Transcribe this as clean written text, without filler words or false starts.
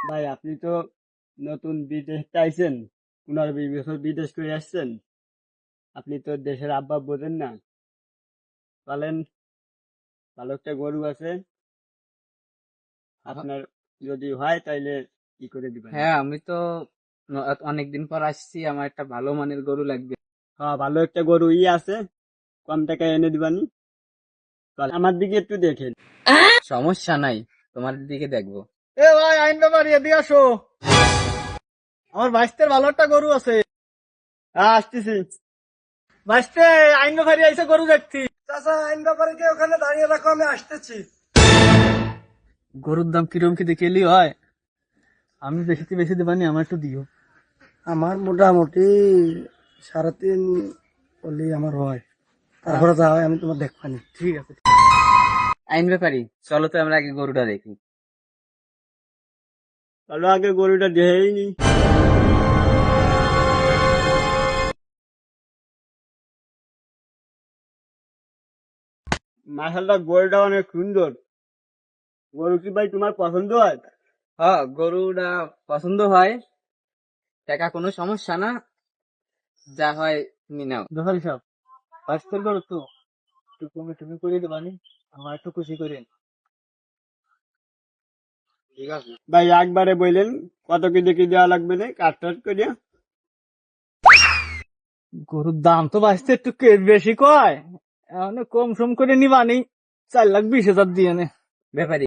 ভাই আপনি তো নতুন বিদেশ চাইছেন, 15-20 বছর বিদেশ করে আসছেন। আপনি তো দেশের আব্বা বোঝেন না। বলেন, ভালো একটা গরু আছে আপনার, যদি হয় তাইলে কি করে দিবেন? হ্যাঁ, আমি তো অনেকদিন পর আসছি, আমার একটা ভালো মানের গরু লাগবে। হ্যাঁ, ভালো একটা গরু আছে, কম টাকায় এনে দিবানি। বলেন, আমার দিকে একটু দেখেন। সমস্যা নাই, তোমার দিকে দেখবো। এ ভাই, আইন ব্যাপারী এদিকে আসো। আমার বাইশটার ভালো একটা গরু আছে। হ্যাঁ, আসতেছি। বাইশটে, আইন ব্যাপারী আইসে গরু দেখছি। চাচা, আইন ব্যাপারীকে ওখানে দাঁড়িয়ে রাখো, আমি আসতেছি। গরুর দাম কিরম কি দেখে এলি হয়? আমি বেশিতে বেশি দেবানি, আমার একটু দিও। আমার মোটামুটি 3.5 করলেই আমার হয়, তারপরে যা হয় আমি তোমার দেখবানি। ঠিক আছে। আইন ব্যাপারী, চলো তো আমরা আগে গরুটা দেখি। তাহলে আগে গরুটা দেখেই নি। মাশাআল্লাহ, গরুটা অনেক সুন্দর। গরু কি ভাই তোমার পছন্দ হয়? হ্যাঁ, গরুটা পছন্দ হয়, টাকা কোনো সমস্যা না, যা হয় তুমি নাও। ব্যাপারী সাহেব, বাইশটার গরু তো একটু কমে তুমি করে দেবানি, আমার একটু খুশি করেন। ঠিক আছে। ভাই একবারে বললেন, কত কি দেখি দেওয়া লাগবে না কাট করিয়া? গরুর দাম তো বাইশটা একটু বেশি কয়, এখন কম সম করে নিবানি, 4,20,000 দিয়ে নে। ব্যাপারী,